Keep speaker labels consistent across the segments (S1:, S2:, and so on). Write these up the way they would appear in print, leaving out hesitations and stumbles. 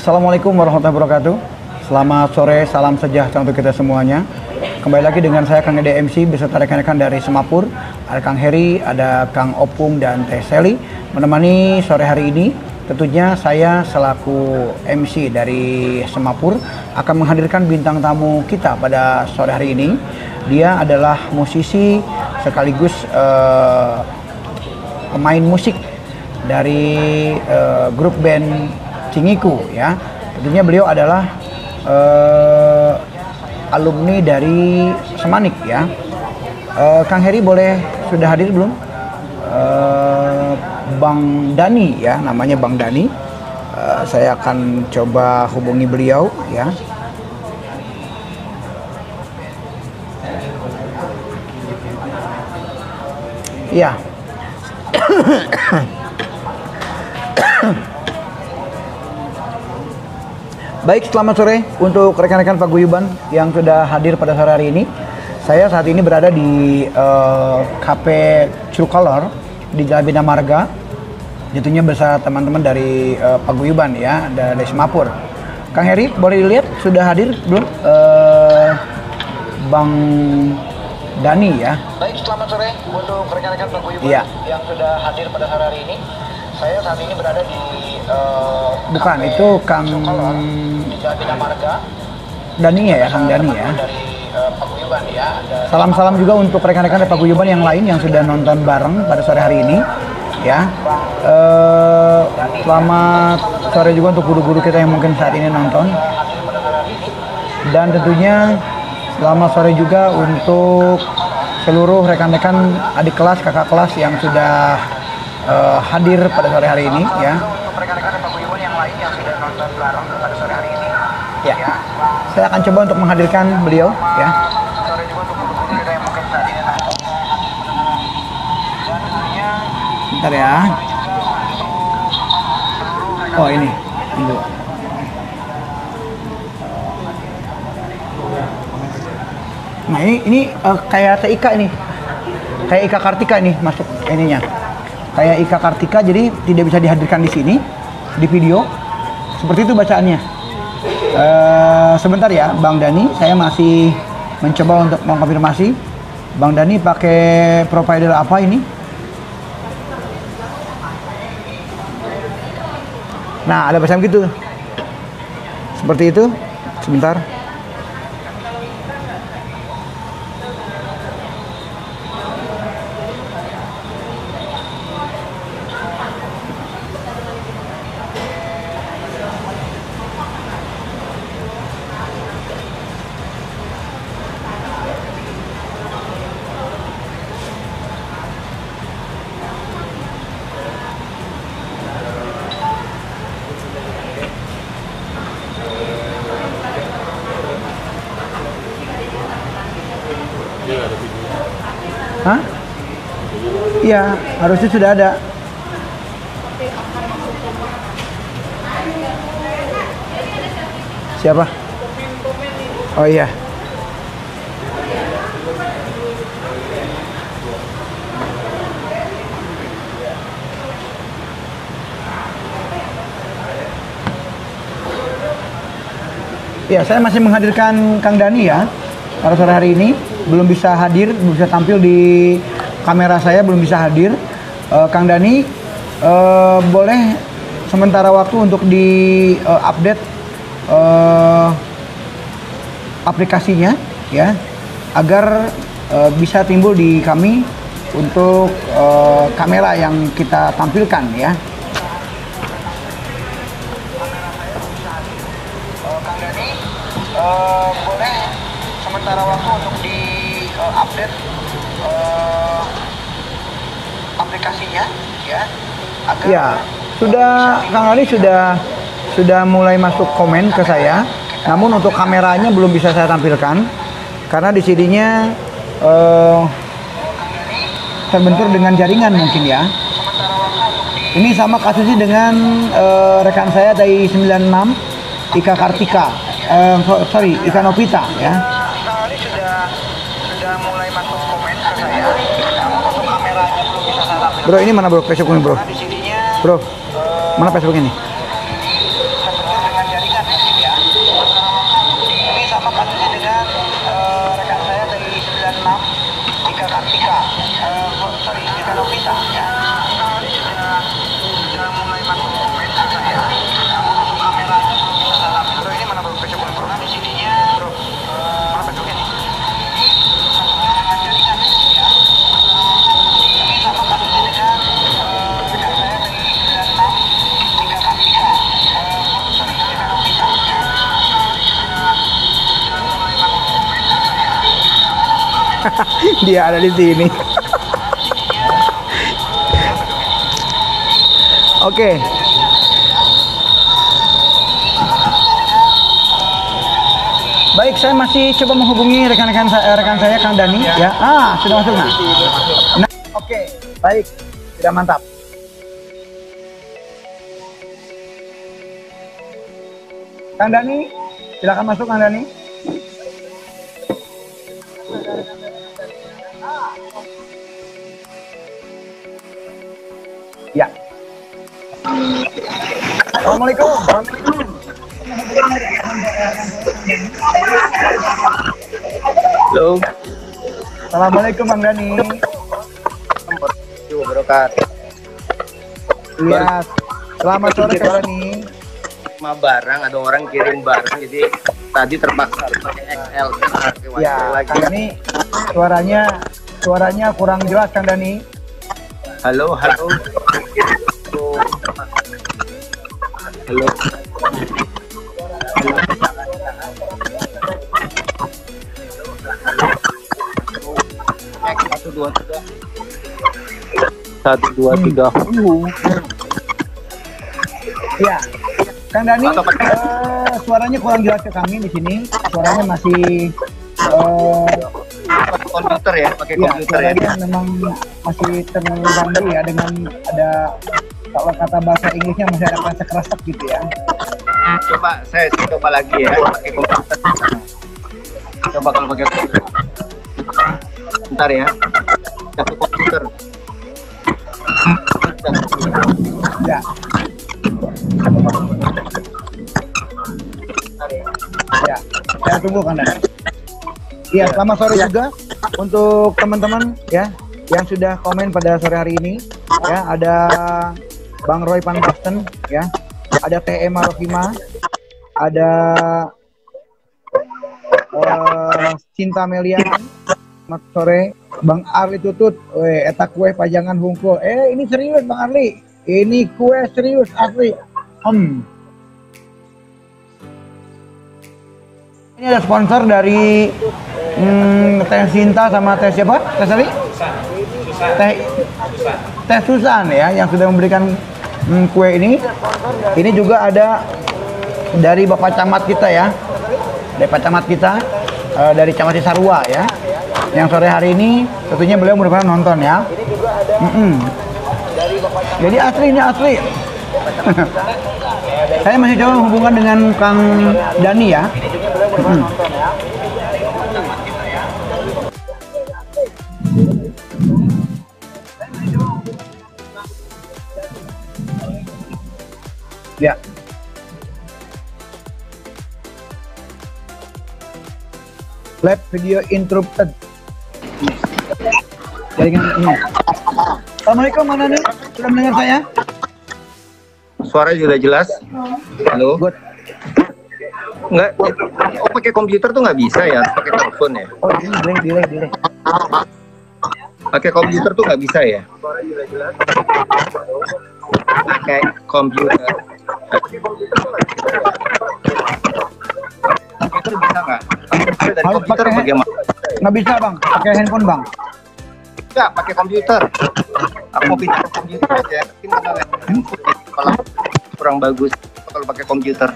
S1: Assalamualaikum warahmatullahi wabarakatuh. Selamat sore, salam sejahtera untuk kita semuanya. Kembali lagi dengan saya Kang Ede MC beserta rekan-rekan dari Semapur. Ada Kang Heri, ada Kang Opung dan Teh Seli menemani sore hari ini. Tentunya saya selaku MC dari Semapur akan menghadirkan bintang tamu kita pada sore hari ini. Dia adalah musisi sekaligus pemain musik dari grup band Cingiku ya. Tentunya beliau adalah alumni dari Semanik ya. Kang Heri boleh sudah hadir belum? Bang Dani ya, namanya Bang Dani. Saya akan coba hubungi beliau ya. Iya. Baik, selamat sore untuk rekan-rekan paguyuban yang sudah hadir pada sore hari ini. Saya saat ini berada di Cafe True Color di Jalan Bina Marga. Tentunya bersama teman-teman dari paguyuban ya, dari Semapur. Kang Heri, boleh dilihat sudah hadir belum Bang Dani ya? Baik, selamat sore untuk rekan-rekan paguyuban yang sudah hadir pada sore hari ini. Saya saat ini berada di bukan itu Kang Dani ya, Kang Dani ya. Salam-salam juga untuk rekan-rekan dari paguyuban yang lain yang sudah nonton bareng pada sore hari ini ya. Selamat sore juga untuk guru-guru kita yang mungkin saat ini nonton. Dan tentunya selamat sore juga untuk seluruh rekan-rekan adik kelas, kakak kelas yang sudah hadir pada sore hari ini ya. Rekan-rekan paguyuban yang lain yang sudah nonton bareng pada sore hari ini ya. Saya akan coba untuk menghadirkan beliau ya. Sore juga untuk guru-guru kita yang mungkin saat ini nonton. Bentar ya. Oh ini dulu. Nah ini kayak Ika ini, kayak Ika Kartika ini masuk ininya. Kayak Ika Kartika, jadi tidak bisa dihadirkan di sini di video. Seperti itu bacaannya. Sebentar ya, Bang Dani, saya masih mencoba untuk mengkonfirmasi. Bang Dani pakai provider apa ini? Nah, ada pesan gitu. Seperti itu. Sebentar. Hah? Iya, harusnya sudah ada. Siapa? Oh iya. Ya, saya masih menghadirkan Kang Dani ya. Pada sore hari ini belum bisa hadir, belum bisa tampil di kamera saya, belum bisa hadir. Kang Dani, boleh sementara waktu untuk di update aplikasinya ya, agar bisa timbul di kami untuk kamera yang kita tampilkan ya. Kang Dani, boleh sementara waktu untuk di update aplikasinya ya, agar ya sudah Kang Ali sudah mulai masuk komen ke saya, namun untuk kameranya belum bisa saya tampilkan karena di sininya terbentur dengan jaringan mungkin ya. Ini sama kasusnya dengan rekan saya dari 96 Ika Kartika, sorry Ika Novita ya. Sudah mulai masuk komen ke saya. Untuk kameranya belum bisa saya tampilkan. Bro, ini mana bro? Facebook ini bro. Bro, mana Facebook ini? Dia ada di sini. Oke. Baik, saya masih coba menghubungi rekan saya Kang Dani ya. Sudah masuk nah. Oke, baik. Sudah mantap. Kang Dani, silakan masuk Kang Dani. Ya. Assalamualaikum.
S2: Halo.
S1: Assalamualaikum Bang Dani. Iya. Selamat sore Kang Dani.
S2: Sama barang, ada orang kirim barang, jadi tadi terpaksa pakai XL.
S1: Ya, Kang Dani, suaranya kurang jelas Kang Dani.
S2: Halo. Halo. Satu dua tiga.
S1: Ya, Kang Dani, suaranya kurang jelas ke kami di sini. Suaranya masih
S2: Pakai komputer ya, pakai
S1: ya,
S2: komputer ya.
S1: suaranya memang masih terganggu ya dengan ada, kalau kata bahasa Inggrisnya masih ada keresek gitu ya.
S2: Coba saya coba lagi ya, pakai komputer. Coba kalau pakai komputer. Bentar ya. Satu komputer.
S1: Ya. Ya, saya tunggu Kang Dani. Iya, selamat sore juga untuk teman-teman ya yang sudah komen pada sore hari ini. Ya, ada Bang Roy Panbasten ya, ada TM Marokima, ada Cinta Melian. Selamat sore, Bang Arli Tutut. Eta kue pajangan hungkul. Ini serius Bang Arli. Ini kue serius asli. Ini ada sponsor dari Teh Sinta sama Teh siapa? Teh Sari? Teh Susan ya, yang sudah memberikan kue ini. Ini juga ada dari Bapak Camat kita ya, dari Pak Camat kita, dari Camat Cisarua ya, yang sore hari ini tentunya beliau merupakan nonton ya. Jadi asli ini asli. Saya masih coba hubungan dengan Kang Dani ya. Ya. Live video interrupted. Jaringan ini. Assalamualaikum Bang Dani, sudah mendengar saya?
S2: Suara sudah jelas. Halo.
S1: Good.
S2: Enggak, pakai komputer tuh nggak bisa ya, pakai telepon ya.
S1: Oh, ini delay.
S2: Pakai komputer tuh nggak bisa ya. Pakai komputer. Komputer bisa nggak? Dari
S1: Harus
S2: komputer
S1: pakai
S2: bagaimana?
S1: Nggak bisa Bang, pakai handphone Bang.
S2: Enggak, pakai komputer. Aku mau pindah ke komputer aja. Kalau kurang bagus kalau pakai komputer.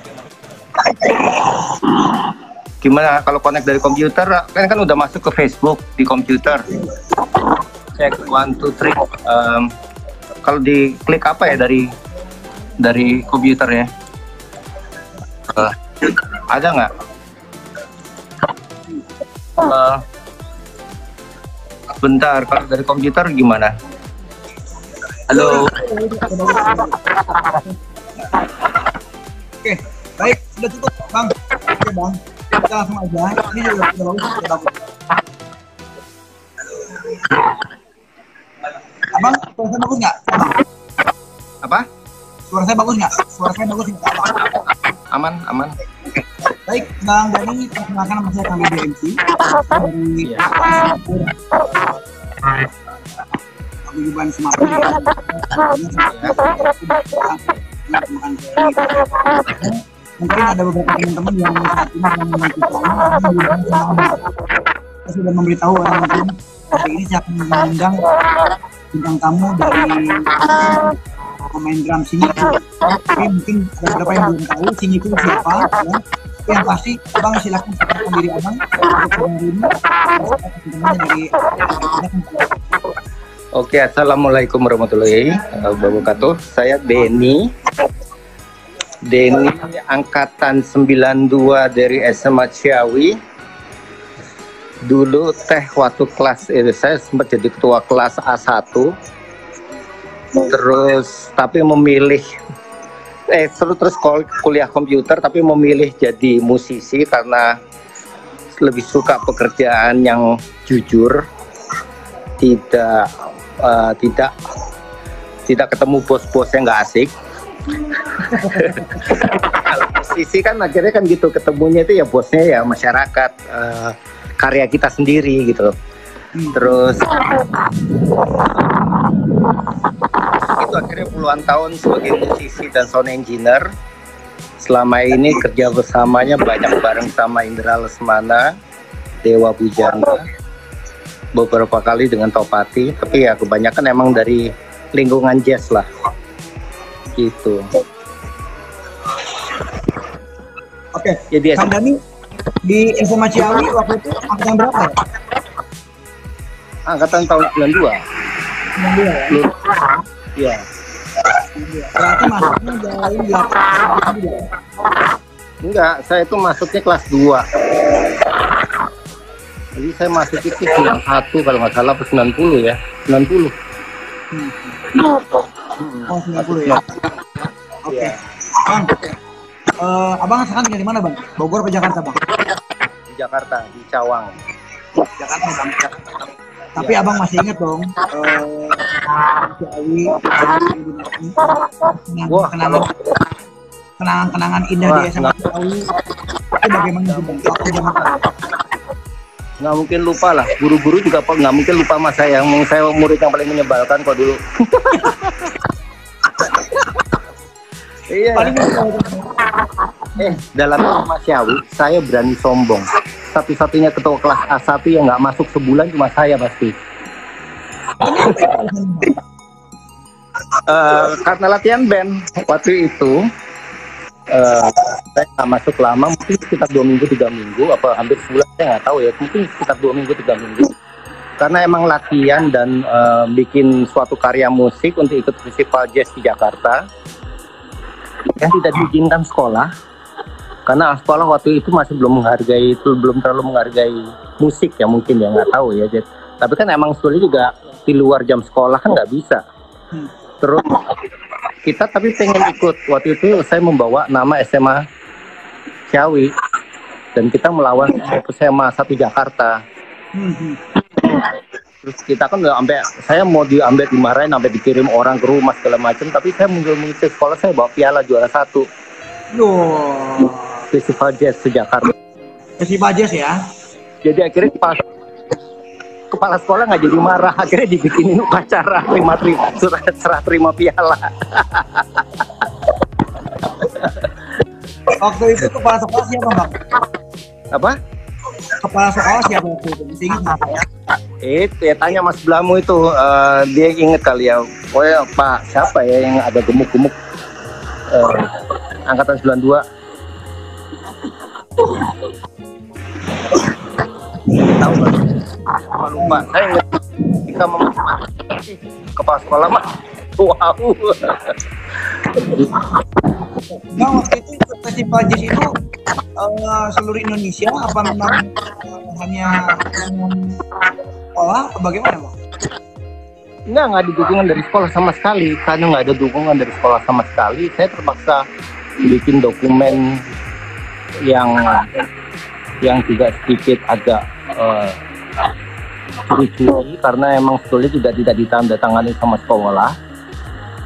S2: Gimana kalau connect dari komputer? Kan udah masuk ke Facebook di komputer. Cek 1 2 3. Kalau diklik apa ya dari komputer ya? Ada nggak? Bentar, kalau dari komputer gimana? Halo.
S1: Oke, baik, sudah cukup Bang. Oke Bang, kita langsung aja. Ini juga sudah bagus. Abang, Suara saya bagus nggak?
S2: Apa?
S1: Suara saya bagus nggak? Suara saya bagus nggak?
S2: Aman, aman.
S1: Baik, Bang Dani, perkenalkan nama saya Kami BMC dari Paguyuban Sumatera. Mungkin ada beberapa teman-teman yang saat ini sedang menonton saya sudah memberitahu orang-orang hari ini saya akan mengundang bintang tamu dari pemain drum Siniku. Tapi mungkin ada beberapa yang belum tahu Siniku siapa ya. Yang pasti Abang silakan perkenalkan diri Abang untuk hari ini teman-temannya dari
S2: Oke, assalamualaikum warahmatullahi wabarakatuh. Saya Denny angkatan 92 dari SMA Ciawi. Dulu waktu kelas itu saya sempat jadi ketua kelas A1. Terus tapi memilih terus kuliah komputer tapi memilih jadi musisi karena lebih suka pekerjaan yang jujur, tidak ketemu bos-bos yang nggak asik. Kalau musisi kan akhirnya kan gitu, ketemunya itu ya bosnya ya masyarakat, karya kita sendiri gitu. Terus itu akhirnya puluhan tahun sebagai musisi dan sound engineer. Selama ini kerja bersamanya banyak bareng sama Indra Lesmana, Dewa Bujana, beberapa kali dengan Topati, tapi ya kebanyakan emang dari lingkungan jazz lah gitu.
S1: Oke,
S2: jadi
S1: Kang Dani di SMA Ciawi waktu itu angkatan berapa ya?
S2: Angkatan tahun 92.
S1: 92 ya?
S2: Iya.
S1: Berarti masuknya dari 8.
S2: Enggak, saya itu masuknya kelas 2. Jadi saya masuk itu 91 kalau nggak salah, 90 ya, 90.
S1: Oh 90 ya. Oke. Bang, Abang sekarang tinggal di mana Bang? Bogor atau Jakarta Bang?
S2: Di Jakarta, di Cawang.
S1: Jakarta Bang. Tapi ya. Abang masih ingat dong Ciawi, kenangan indah di SMA Ciawi itu bagaimana sih Bang? Waktu zaman
S2: Nggak mungkin lupa lah, guru-guru juga nggak mungkin lupa sama saya. Saya murid yang paling menyebalkan kok dulu. Iya. Dalam SMA Ciawi saya berani sombong. Satu-satunya ketua kelas A1 yang nggak masuk sebulan cuma saya pasti. Karena latihan band waktu itu. Saya nggak masuk lama, mungkin sekitar 2 minggu 3 minggu, apa hampir sebulan saya nggak tahu ya, mungkin sekitar 2 minggu 3 minggu. Karena emang latihan dan bikin suatu karya musik untuk ikut festival jazz di Jakarta yang tidak diizinkan sekolah, karena sekolah waktu itu masih belum terlalu menghargai musik ya, mungkin ya nggak tahu ya. Tapi kan emang sebenarnya juga di luar jam sekolah kan nggak bisa. Terus kita tapi pengen ikut. Waktu itu saya membawa nama SMA Ciawi dan kita melawan SMA 1 Jakarta. Terus kita kan udah saya mau dimarahin, sampai dikirim orang ke rumah segala macam, tapi saya mengisi sekolah, saya bawa piala juara 1. Festival Jazz se Jakarta.
S1: Festival Jazz ya.
S2: Jadi akhirnya kepala sekolah nggak jadi marah, akhirnya dibikinin upacara serah terima piala.
S1: Waktu itu kepala sekolah siapa Bang?
S2: Apa?
S1: Kepala sekolah siapa waktu itu? Masih ingat nggak ya?
S2: Itu ya, tanya Mas Blamu itu, dia inget kali ya. Pokoknya Pak siapa ya yang ada gemuk-gemuk, angkatan 92. Tahu nggak? Lupa. Saya ingat ketika kepala sekolah mah. Wow.
S1: Bang, waktu itu festival jazz itu seluruh Indonesia apa memang hanya sekolah atau bagaimana Bang?
S2: Nggak ada dukungan dari sekolah sama sekali. Karena nggak ada dukungan dari sekolah sama sekali, saya terpaksa bikin dokumen yang juga sedikit agak curi-curi karena emang sebetulnya juga tidak ditandatangani sama sekolah.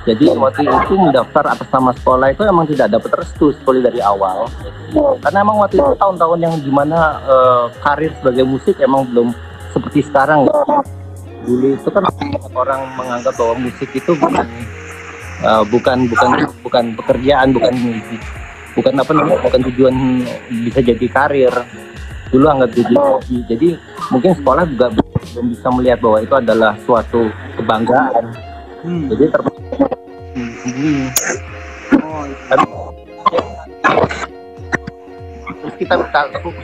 S2: Jadi waktu itu mendaftar atas nama sekolah itu emang tidak dapat restu sebetulnya dari awal. Karena emang waktu itu tahun-tahun yang dimana karir sebagai musik emang belum seperti sekarang. Dulu itu kan orang menganggap bahwa musik itu bukan pekerjaan, bukan apa namanya, bukan tujuan bisa jadi karir. Dulu anggap jadi hobi. Jadi mungkin sekolah juga belum bisa melihat bahwa itu adalah suatu kebanggaan. Jadi terus kita minta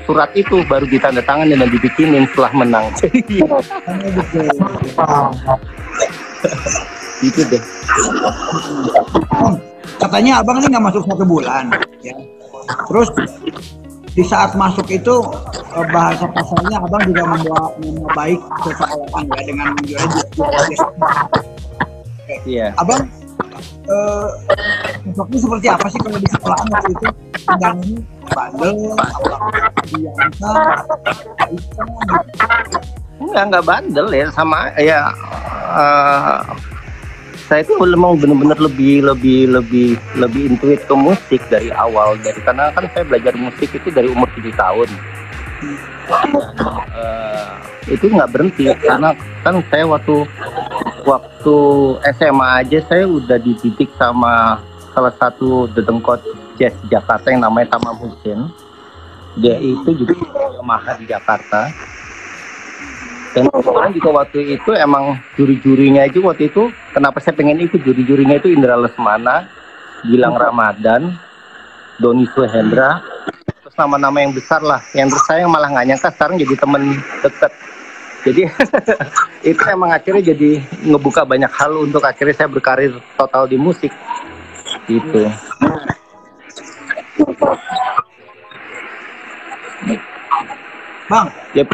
S2: surat itu baru ditandatangani dan dibikinin setelah menang. Gitu deh.
S1: Katanya abang ini nggak masuk 1 bulan, ya. Terus di saat masuk itu bahasa kasarnya abang juga membawa nama baik seseorang ya dengan menjuarai
S2: Iya.
S1: Abang sosoknya seperti apa sih kalau di sekolahan waktu itu? Yang ini bandel, biasa,
S2: Enggak bandel ya, sama ya. Saya itu memang benar-benar lebih intuit ke musik dari awal, karena kan saya belajar musik itu dari umur 7 tahun. Dan, itu nggak berhenti karena kan saya waktu SMA aja saya udah dididik sama salah satu dedengkot jazz Jakarta yang namanya Tamam Hussein. Dia itu juga Yamaha di Jakarta. Dan kebetulan juga waktu itu emang juri-jurinya itu waktu itu, kenapa saya pengen ikut juri-jurinya itu Indra Lesmana, Gilang Ramadan, Doni Suhendra, terus nama-nama yang besar lah. Yang terus saya malah nggak nyangka sekarang jadi temen deket. Jadi itu emang akhirnya jadi ngebuka banyak hal untuk akhirnya saya berkarir total di musik. Gitu.
S1: Bang,
S2: Yep.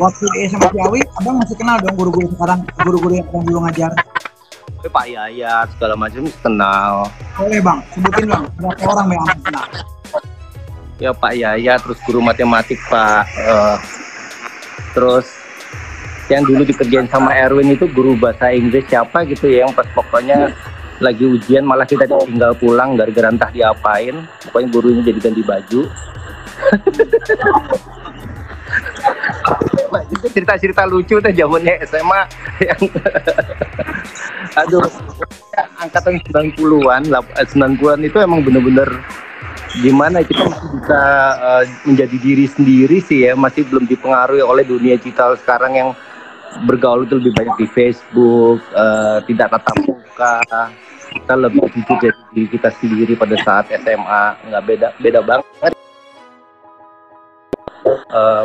S1: Waktu di SMA Ciawi, abang masih kenal dong guru-guru sekarang, guru-guru yang abang dulu ngajar?
S2: Pak Yayat segala macam kenal.
S1: Boleh bang, sebutin bang, berapa orang yang abang kenal?
S2: Ya Pak Yayat, terus guru matematik Pak. Terus yang dulu dikerjain sama Erwin itu guru bahasa Inggris siapa gitu ya, yang pas pokoknya lagi ujian malah kita tinggal pulang gara-gara entah diapain. Pokoknya gurunya jadi ganti baju. Cerita-cerita lucu teh zamannya SMA yang aduh, angkatan 90-an 90-an itu emang bener-bener gimana kita masih bisa menjadi diri sendiri sih ya, masih belum dipengaruhi oleh dunia digital sekarang yang bergaul itu lebih banyak di Facebook, tidak tatap muka. Kita lebih jujur jadi diri kita sendiri pada saat SMA, nggak beda banget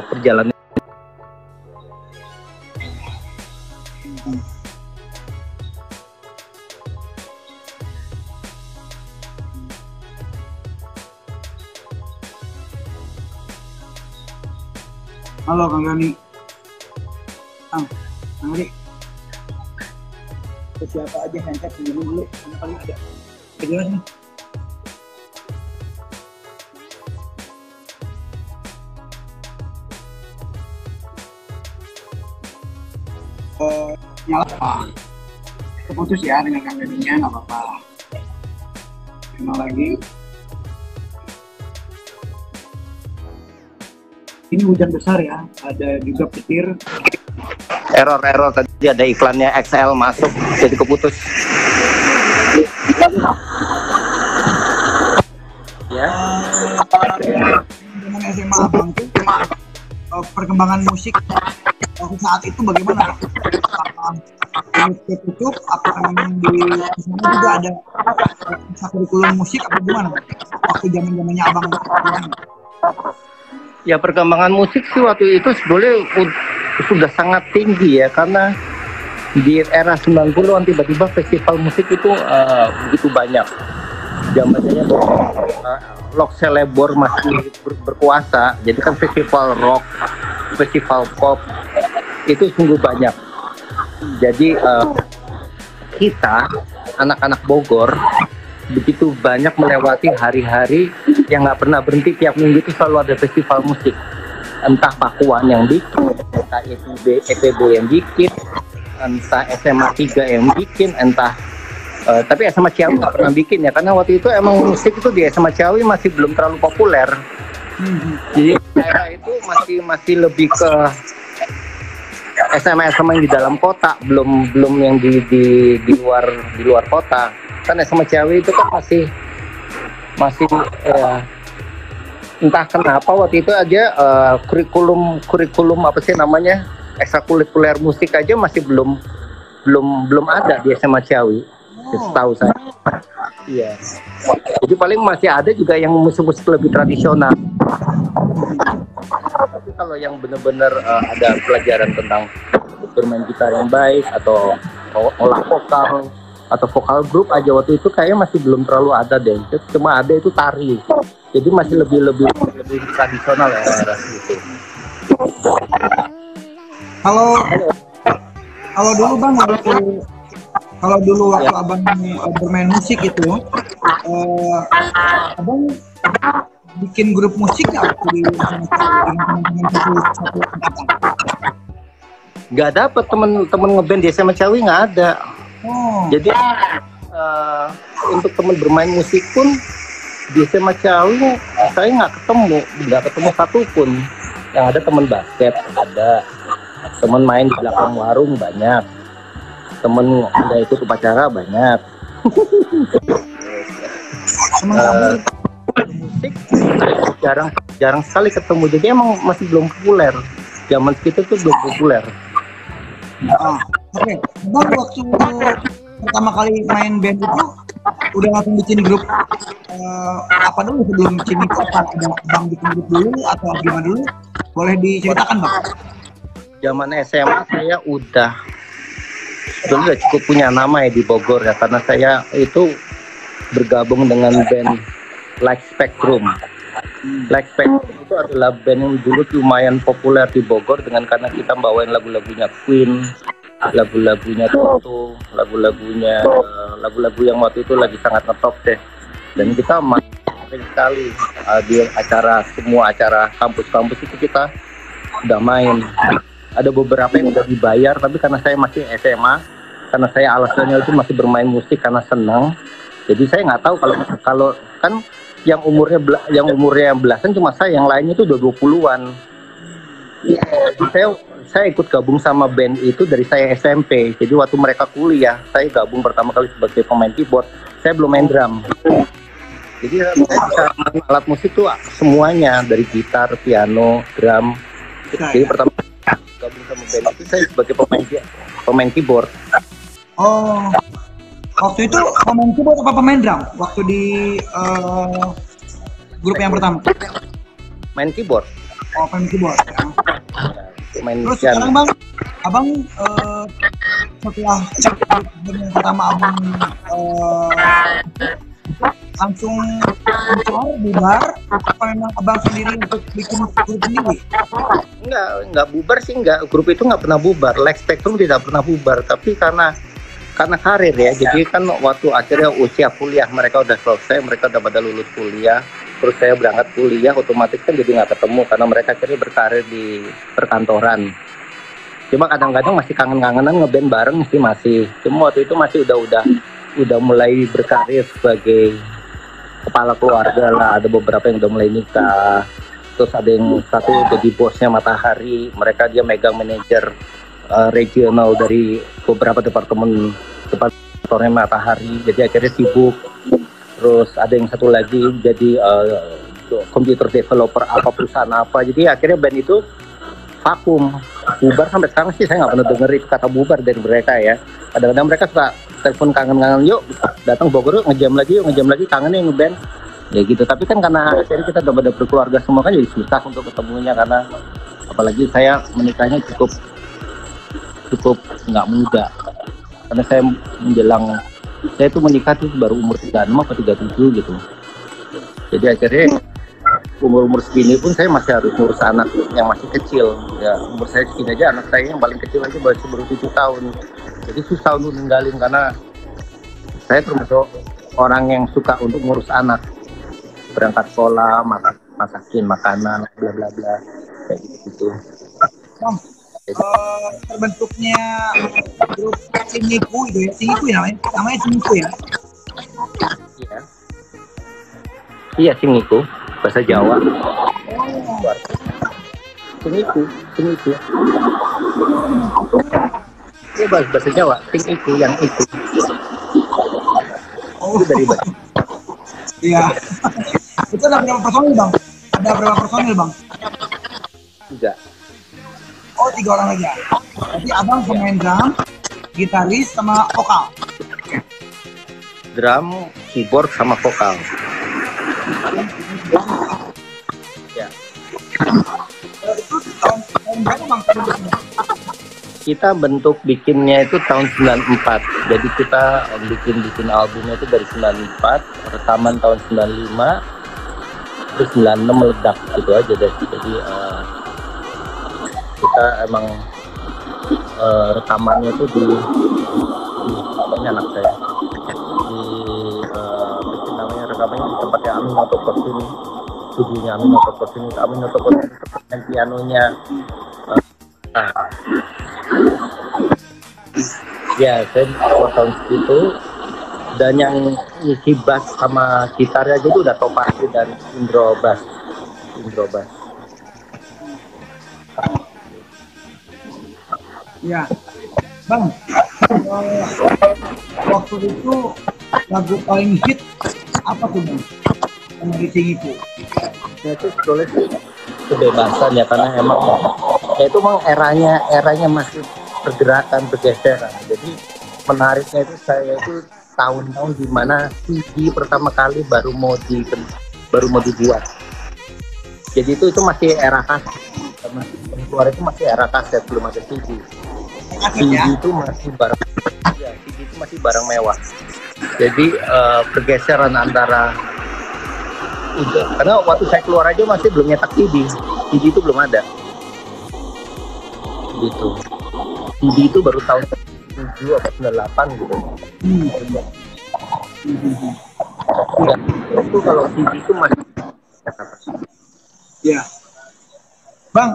S2: perjalanan.
S1: Halo Kang Gani. Kang Gani. Siapa aja handset pinjamin dulu, karena paling ada. Kejelas nih. Nyala Pak. Keputus ya dengan Kang Ganinya, nggak apa-apa. Kenal lagi. Ini hujan besar ya, ada juga petir.
S2: Error tadi ada iklannya XL masuk jadi keputus. Ya.
S1: Dengan SMA Abang tuh perkembangan musik waktu saat itu bagaimana? Tutup, apakah memang di sana juga ada kurikulum musik apa gimana? Waktu zamannya Abang
S2: Ya perkembangan musik sih waktu itu sebetulnya sudah sangat tinggi ya, karena di era 90-an tiba-tiba festival musik itu begitu banyak. Zamannya Rock Celebor masih berkuasa, jadi kan festival rock, festival pop itu sungguh banyak. Jadi kita anak-anak Bogor begitu banyak melewati hari-hari yang nggak pernah berhenti, tiap minggu itu selalu ada festival musik. entah Pakuan yang bikin, entah EPB yang bikin, entah SMA 3 yang bikin, entah tapi SMA Ciawi nggak pernah bikin ya, karena waktu itu emang musik itu di SMA Ciawi masih belum terlalu populer. Jadi daerah itu masih lebih ke SMA yang di dalam kota, belum yang di luar kota. Kan SMA Ciawi itu kan masih entah kenapa waktu itu aja kurikulum apa sih namanya, ekstrakurikuler musik aja masih belum ada di SMA Ciawi. Setahu saya. Iya. Jadi paling masih ada juga yang musik-musik lebih tradisional. Tapi kalau yang benar-benar ada pelajaran tentang bermain gitar yang baik atau olah vokal atau vokal grup aja waktu itu kayaknya masih belum terlalu ada deh. Cuma ada itu tari. Jadi masih lebih tradisional ya gitu.
S1: Kalau dulu Bang, kalau dulu waktu Abang bermain musik itu, Abang bikin grup musik nggak di teman-teman satu angkatan?
S2: Nggak dapet temen ngeband di SMA Ciawi, nggak ada. Jadi untuk temen bermain musik pun di SMA Ciawi saya nggak ketemu satupun. Yang ada temen basket ada, temen main di belakang warung banyak, temen nggak ikut upacara banyak. Musik jarang sekali ketemu, jadi emang masih belum populer. Zaman segitu tuh belum populer.
S1: Oke. Bang, waktu pertama kali main band itu udah langsung bikin grup apa dulu sebelum bikin itu? Apa ada Bang bikin grup dulu atau gimana dulu? Boleh diceritakan Bang?
S2: Zaman SMA saya udah cukup punya nama ya di Bogor ya, karena saya itu bergabung dengan band Like Spectrum. Like Spectrum itu adalah band yang dulu lumayan populer di Bogor karena kita bawain lagu-lagunya Queen, lagu-lagunya Toto, lagu-lagu yang waktu itu lagi sangat ngetop deh. Dan kita sering sekali di semua acara kampus-kampus itu kita udah main. Ada beberapa yang udah dibayar, tapi karena saya masih SMA, karena saya alasannya itu masih bermain musik karena senang. Jadi saya nggak tahu kalau kan yang umurnya belasan cuma saya, yang lainnya itu udah 20-an. Jadi saya ikut gabung sama band itu dari saya SMP. Jadi waktu mereka kuliah, saya gabung pertama kali sebagai pemain keyboard. Saya belum main drum. Jadi saya bisa main alat musik tuh semuanya, dari gitar, piano, drum. Jadi pertama gabung sama band itu saya sebagai pemain keyboard.
S1: Oh. Waktu itu pemain keyboard apa pemain drum? Waktu di grup yang pertama?
S2: Main keyboard.
S1: Oh, main keyboard. Ya.
S2: Main
S1: terus
S2: piano.
S1: sekarang Bang, Abang setelah grup yang pertama Abang langsung bubar, apa memang Abang sendiri untuk bikin grup sendiri?
S2: Enggak bubar sih, enggak. Grup itu nggak pernah bubar. Like Spectrum tidak pernah bubar, tapi karena karir ya, jadi kan waktu akhirnya usia kuliah mereka udah selesai, mereka udah pada lulus kuliah, terus saya berangkat kuliah, otomatis kan jadi nggak ketemu karena mereka akhirnya berkarir di perkantoran. Cuma kadang-kadang masih kangen-kangenan ngeband bareng sih masih. Cuma waktu itu masih udah mulai berkarir sebagai kepala keluarga lah, ada beberapa yang udah mulai nikah, terus ada yang satu jadi bosnya Matahari, dia megang manajer regional dari beberapa departemennya Matahari, jadi akhirnya sibuk. Terus ada yang satu lagi jadi computer developer apa perusahaan apa, jadi akhirnya band itu vakum, bubar. Sampai sekarang sih saya nggak pernah denger itu kata bubar dari mereka ya. Kadang-kadang mereka suka telepon kangen-kangen, yuk datang Bogor yuk, ngejam lagi kangen nih ngeband ya gitu. Tapi kan karena akhirnya kita udah pada berkeluarga semua kan, jadi susah untuk ketemunya, karena apalagi saya menikahnya cukup nggak muda, karena saya tuh menikah tuh baru umur 36 atau 37 gitu. Jadi akhirnya umur segini pun saya masih harus ngurus anak yang masih kecil ya. Umur saya segini aja, anak saya yang paling kecil aja baru 7 tahun. Jadi susah untuk ninggalin, karena saya termasuk orang yang suka untuk ngurus anak, berangkat sekolah, masakin makanan, bla bla bla. kayak gitu.
S1: Bang, terbentuknya grup Singiku itu ya, Singiku ya namanya Singiku ya.
S2: Iya. Iya, Singiku, bahasa Jawa. Singiku. Iya, bahasa Jawa, Singiku yang itu.
S1: Oh,
S2: Itu dari bahasa.
S1: iya. Itu ada berapa personil bang? Ada berapa personil bang?
S2: 3.
S1: Oh 3 orang aja. Jadi abang pemain drum, gitaris sama vokal.
S2: Drum, keyboard, sama vokal. Ya.
S1: Itu tahun berapa bang?
S2: Kita bentuk bikinnya itu tahun 94. Jadi kita bikin albumnya itu dari 94, rekaman tahun 95, terus 96 meledak gitu aja deh. Jadi kita emang rekamannya itu di anak saya di namanya rekamannya di tempatnya Amin Otokos ini, studionya Amin Otokos ini main pianonya. Ya, saya tahun itu, dan yang isi bass sama gitarnya itu udah Topasi dan Indro Bass.
S1: Ya, bang. Waktu itu lagu paling hit apa tuh bang? Yang di Singiku.
S2: Ya itu sebetulnya sih kebebasan ya, karena emang eranya masih pergerakan bergeseran. Jadi menariknya itu saya itu tahun-tahun di mana CD pertama kali baru mau dibuat. Jadi itu masih era kaset, keluar itu masih era kaset, belum ada CD. CD itu masih barang mewah. Jadi pergeseran antara itu, karena waktu saya keluar aja masih belum nyetak CD itu belum ada gitu. CD itu baru tahun 7 atau 98 gitu. Ya, itu kalau CD itu masih
S1: ya bang,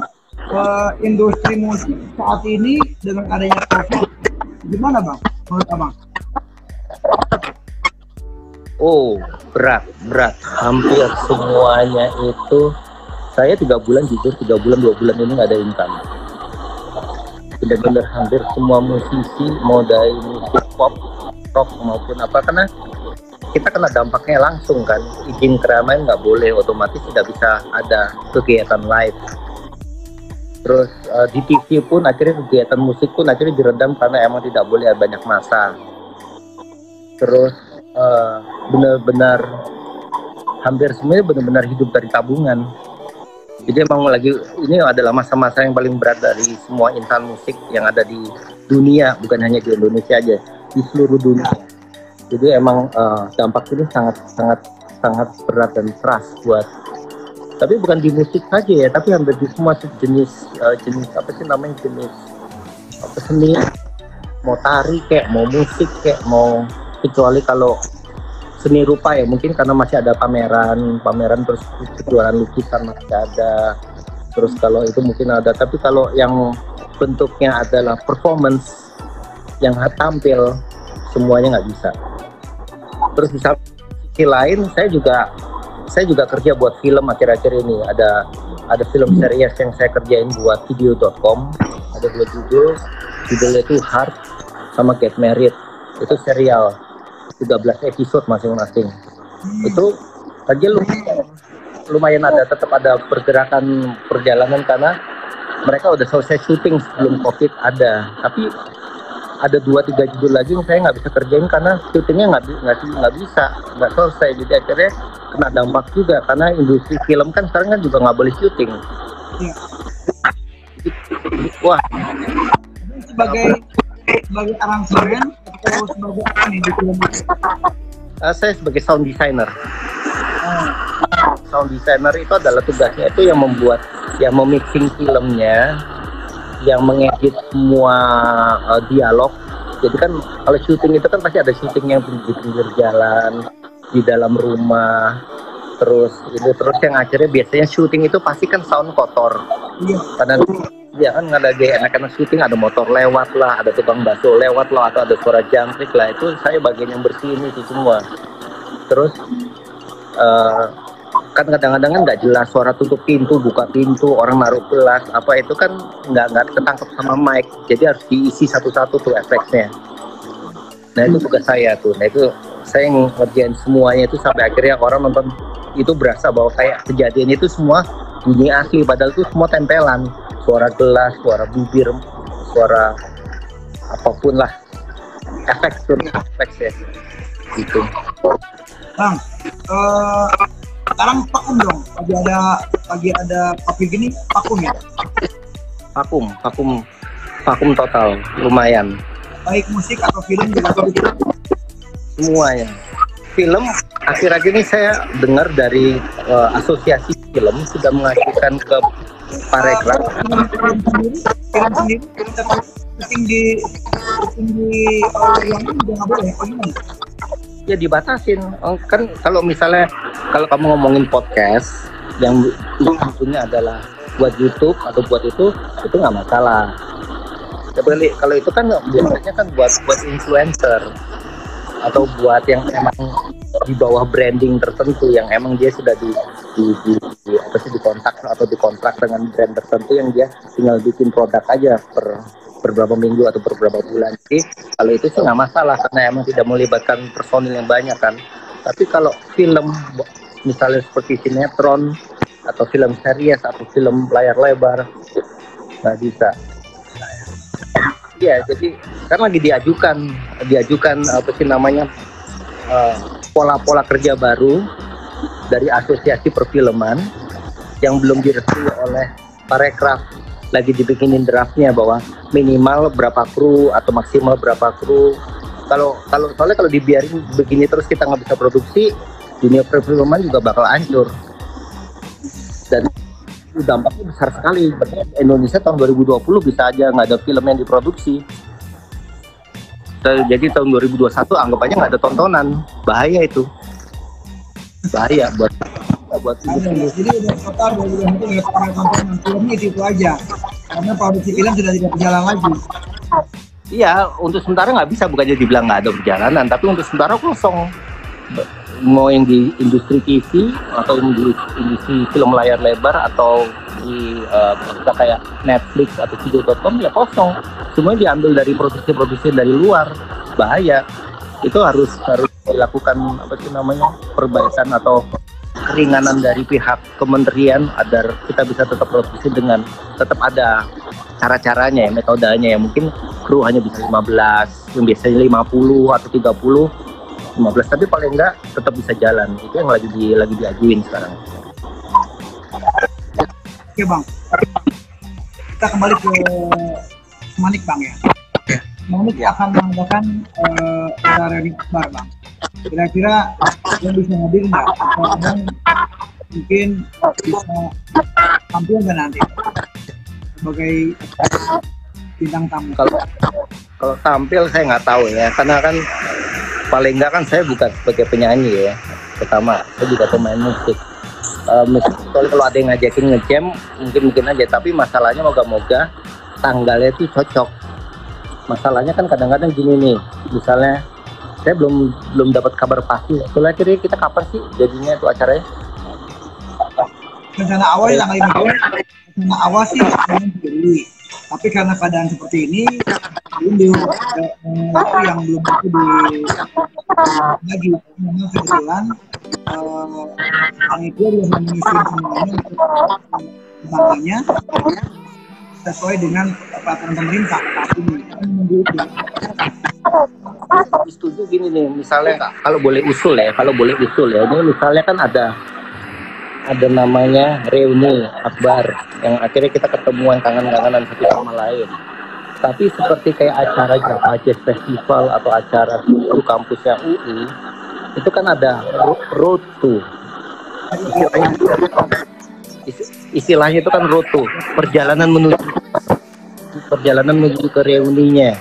S1: industri musik saat ini dengan adanya COVID gimana bang menurut abang?
S2: Oh, berat. Hampir semuanya itu, saya 3 bulan 2 bulan ini nggak ada income. Benar-benar hampir semua musisi, mau dari musik pop, rock maupun apa, karena kita kena dampaknya langsung kan. Izin keramaian nggak boleh, otomatis tidak bisa ada kegiatan live. Terus di TV pun akhirnya kegiatan musik pun akhirnya diredam karena emang tidak boleh ada banyak massa. Terus benar-benar hampir semuanya benar-benar hidup dari tabungan. Jadi emang ini adalah masa-masa yang paling berat dari semua insan musik yang ada di dunia, bukan hanya di Indonesia aja, di seluruh dunia. Jadi emang dampak ini sangat berat dan keras buat, tapi bukan di musik saja ya, tapi hampir di semua jenis apa sih namanya, jenis apa, seni, mau tari kayak, mau musik kayak, mau, kecuali kalau seni rupa ya mungkin karena masih ada pameran terus jualan lukisan masih ada, terus kalau itu mungkin ada, tapi kalau yang bentuknya adalah performance yang tampil, semuanya nggak bisa. Terus di sisi lain saya juga kerja buat film akhir-akhir ini, ada film series yang saya kerjain buat video.com, ada 2 judulnya itu Heart sama Get Married, itu serial 13 episode masing-masing. Itu aja lumayan ada, tetap ada pergerakan perjalanan karena mereka udah selesai syuting sebelum COVID ada. Tapi ada 2-3 judul lagi yang saya nggak bisa kerjain karena syutingnya nggak selesai. Jadi akhirnya kena dampak juga karena industri film kan sekarang kan juga nggak boleh syuting.
S1: Ya.
S2: Wah.
S1: Sebagai aransemen atau sebagai apa nih di film?
S2: Saya sebagai sound designer. Sound designer itu adalah tugasnya itu yang membuat, yang memixing filmnya, yang mengedit semua dialog. Jadi kan kalau syuting itu kan pasti ada syuting yang di pinggir jalan, di dalam rumah, terus ini terus yang akhirnya biasanya syuting itu pasti kan sound kotor.
S1: Iya.
S2: Karena ya kan nggak lagi anak-anak syuting, ada motor lewat lah, ada tukang bakso lewat lah, atau ada suara jangkrik lah, itu saya bagian yang bersihin itu semua. Terus kan kadang-kadang kan nggak jelas suara tutup pintu, buka pintu, orang naruh gelas apa, itu kan nggak ketangkep sama mic, jadi harus diisi satu-satu tuh efeknya. Nah itu tugas saya tuh. Nah itu saya ngerjain semuanya itu sampai akhirnya orang nonton itu berasa bahwa kayak kejadian itu semua bunyi asli, padahal itu semua tempelan, suara gelas, suara bibir, suara apapun lah, efek ya gitu.
S1: Bang, sekarang vakum dong. Lagi ada kopi gini, vakum ya?
S2: Vakum total, lumayan.
S1: Baik musik atau film juga
S2: Semuanya. Film akhir-akhir ini saya dengar dari asosiasi film sudah mengajukan ke Parekraf.
S1: Film sendiri syuting di ruangan juga nggak boleh, apa gimana?
S2: Ya dibatasin. Kan kalau misalnya kalau kamu ngomongin podcast yang tentunya adalah buat YouTube atau buat itu nggak masalah. Tapi kalau itu kan biasanya kan buat influencer atau buat yang emang di bawah branding tertentu, yang emang dia sudah dikontak atau dikontrak dengan brand tertentu, yang dia tinggal bikin produk aja per beberapa minggu atau beberapa bulan. Jadi kalau itu sih nggak masalah karena emang tidak melibatkan personil yang banyak kan. Tapi kalau film misalnya seperti sinetron atau film series atau film layar lebar nggak bisa. Ya, jadi kan lagi diajukan apa sih namanya, pola-pola kerja baru dari asosiasi perfilman yang belum direview oleh Parekraf. Lagi dibikinin draftnya bahwa minimal berapa kru atau maksimal berapa kru. Soalnya kalau dibiarin begini terus kita nggak bisa produksi, dunia perfilman juga bakal hancur. Dan dampaknya besar sekali. Indonesia tahun 2020 bisa aja nggak ada film yang diproduksi. Jadi tahun 2021 anggap aja nggak ada tontonan. Bahaya itu. Bahaya buat
S1: Jadi udah total 2021 nggak pernah tontonan, filmnya itu aja. Karena produksi film sudah tidak berjalan lagi.
S2: Iya, untuk sementara nggak bisa, bukannya dibilang nggak ada perjalanan, tapi untuk sementara kosong. Mau yang di industri TV atau di industri film layar lebar atau di kayak Netflix atau video.com ya kosong. Semuanya diambil dari produksi dari luar. Bahaya. Itu harus dilakukan apa sih namanya, perbaikan atau keringanan dari pihak kementerian agar kita bisa tetap produksi dengan tetap ada cara-caranya ya, metodenya ya. Mungkin kru hanya bisa 15, yang biasanya 50 atau 15, tapi paling enggak tetap bisa jalan. Itu yang lagi diajuin sekarang.
S1: Oke Bang, kita kembali ke Manik Bang ya. Manik akan mengadakan acara reuni akbar Bang. Kira-kira yang bisa hadir nggak? Atau Abang mungkin bisa tampil nggak nanti sebagai bintang tamu?
S2: Kalau tampil saya nggak tahu ya, karena kan paling nggak kan saya bukan sebagai penyanyi ya. Pertama, saya juga pemain musik. Kalau ada yang ngajakin ngejam, mungkin aja. Tapi masalahnya moga-moga tanggalnya itu cocok. Masalahnya kan kadang-kadang gini nih, misalnya saya belum dapat kabar pasti. Soalnya kira kita kapan sih jadinya itu acaranya?
S1: Rencana awal tanggal 5 rencana awal sih Juli. Tapi karena keadaan seperti ini, belum yang belum lagi. Memang kebetulan panitia dia mengisi semuanya makanya sesuai dengan peraturan pemerintah.
S2: Setuju gini nih, misalnya kalau boleh usul ya, ini misalnya kan ada namanya reuni akbar yang akhirnya kita ketemuan kangen-kangenan satu sama lain. Tapi seperti kayak acara Java Jazz Festival atau acara di kampusnya UI, itu kan ada road to. Istilahnya itu kan road to, perjalanan menuju ke reuninya.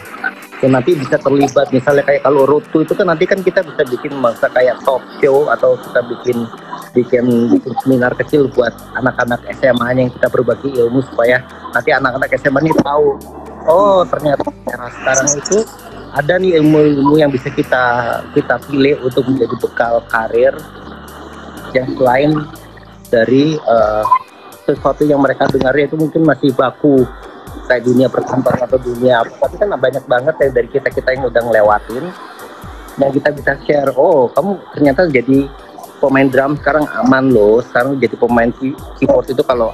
S2: Yang nanti bisa terlibat, misalnya kayak kalau road to itu kan nanti kan kita bisa bikin masa kayak talk show atau kita bikin bikin seminar kecil buat anak-anak SMA yang kita berbagi ilmu supaya nanti anak-anak SMA ini tahu, oh ternyata era sekarang itu ada nih ilmu-ilmu yang bisa kita pilih untuk menjadi bekal karir yang selain dari sesuatu yang mereka dengar itu mungkin masih baku kayak dunia perkantoran atau dunia apa, tapi kan banyak banget ya dari kita yang udah ngelewatin yang kita bisa share. Oh, kamu ternyata jadi pemain drum sekarang aman loh, sekarang jadi pemain keyboard itu kalau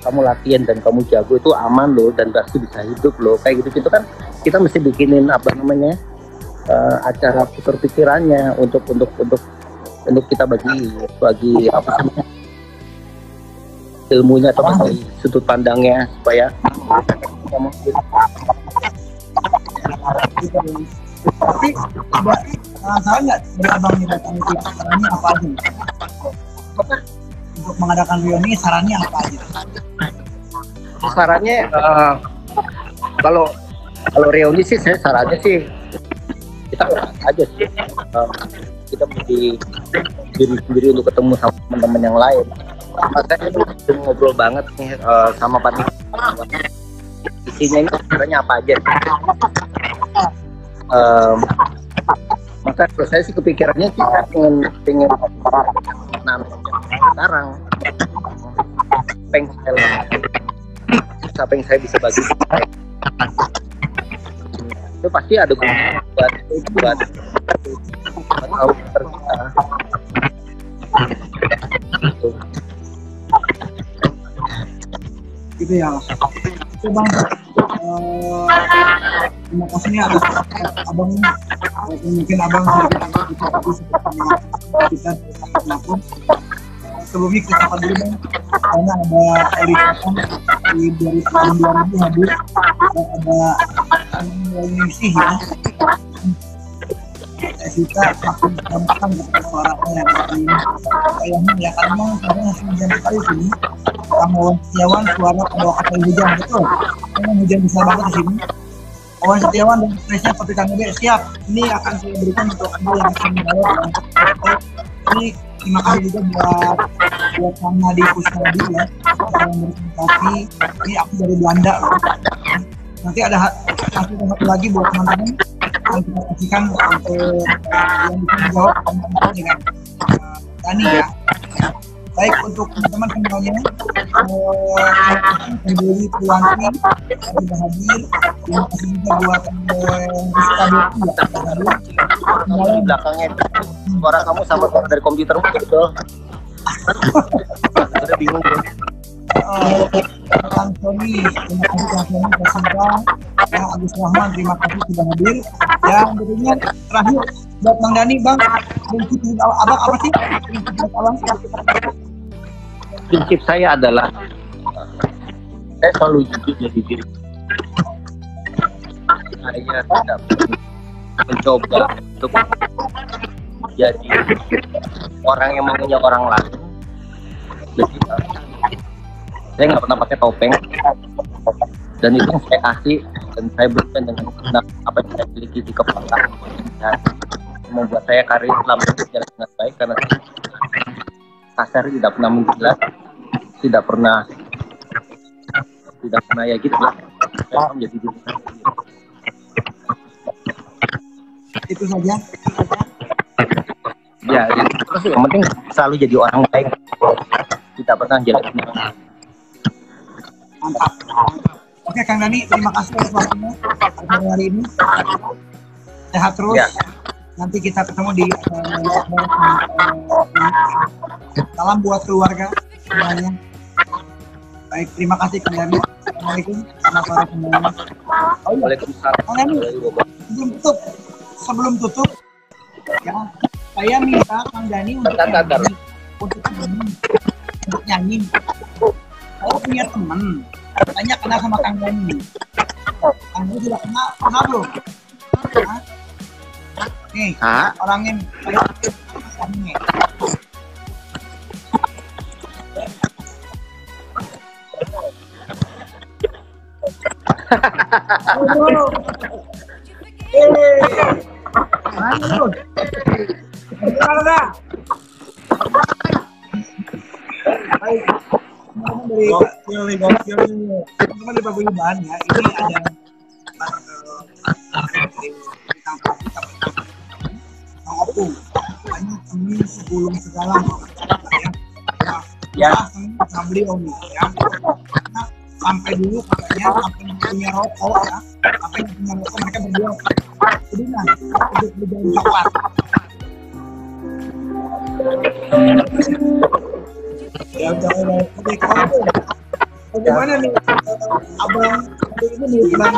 S2: kamu latihan dan kamu jago itu aman loh dan pasti bisa hidup loh, kayak gitu kan kita mesti bikinin apa namanya acara putar pikirannya untuk kita bagi apa namanya ilmunya atau bagi sudut pandangnya supaya
S1: Tapi salah nggak dari abang nih datang itu sarannya apa aja? Untuk mengadakan reuni sarannya apa aja?
S2: Sarannya kalau reuni sih saya sarannya sih kita aja sih kita mesti diri sendiri untuk ketemu sama teman-teman yang lain. Saya udah ngobrol banget nih sama panitia. Isinya ini sebenarnya apa aja? Maka kalau saya sih kepikirannya sih saya pengen sekarang pengen saya bisa bagi itu pasti ada gunanya buat tahu kita.
S1: Gitu ya. Itu bang. Terima kasih nih atas abang, mungkin abang sedikit seperti kita melakukan. Sebelumnya kita sapa dulu bang, karena ada Eri di 2000 hadir, ada Yusih ya. Kita makin gampang dapat suaranya kayaknya ya, karena sekarang masih hujan sekali sini. Kamu Setiawan suara pada waktu hujan, betul. Memang hujan besar banget di sini. Kawan Setiawan dan presnya seperti Kang Ede siap. Ini akan saya berikan untuk Anda yang akan menjawab. Ini terima kasih juga buat Kang Nadi Kusnadi ya yang berkomunikasi. Ini aku dari Belanda. Nanti ada satu lagi buat teman-teman yang kita kasihkan untuk yang bisa menjawab dengan Dani ya. Baik, untuk teman-teman semuanya, Dewi Puanti sudah hadir. Terima kasih juga buat Rizka Dewi ya hadir.
S2: Di belakangnya suara kamu sama suara dari komputer betul. Udah bingung tuh.
S1: Kang Sony, terima kasih Kang Sony Kasinta, Kang Agus Rahman, terima kasih sudah hadir. Dan tentunya terakhir buat Bang Dani, Bang, prinsip abang apa sih? Prinsip abang?
S2: Prinsip saya adalah saya selalu jujur jadi diri. Saya tidak mencoba untuk jadi orang yang maunya orang lain. Jadi saya nggak pernah pakai topeng, dan itu yang saya kasih dan saya berikan dengan apa yang saya miliki di kepala dan membuat saya karir selama ini berjalan dengan baik karena kasar, tidak pernah menjelas, tidak pernah ya gitu lah. Saya menjadi diri saya sendiri.
S1: Itu saja.
S2: Ya, terus yang penting selalu jadi orang baik, tidak pernah jadi.
S1: Mantap. Oke Kang Dani, terima kasih atas waktunya pada hari ini. Sehat terus. Ya. Nanti kita ketemu di salam buat keluarga semuanya. Baik, terima kasih Kang Dani. Assalamualaikum. Selamat sore semuanya.
S2: Waalaikumsalam.
S1: Kang Dani, sebelum tutup, ya, saya minta Kang Dani untuk nyanyi. Saya punya teman, tanya kenal sama Kang Dani. Kang Dani sudah kenal belum? Hah? Nih, orangnya ini. Mana lu?
S3: gokil nih. Teman-teman di paguyuban ya, ini ada opung. Banyak ini segulung segala ya. Nah, beliau nih ya. Sampai dulu katanya sampai punya rokok ya. Sampai punya rokok mereka berdua. Jadi nah, untuk berjalan cepat. Ya udah oke kalau bagaimana nih abang ini nih bang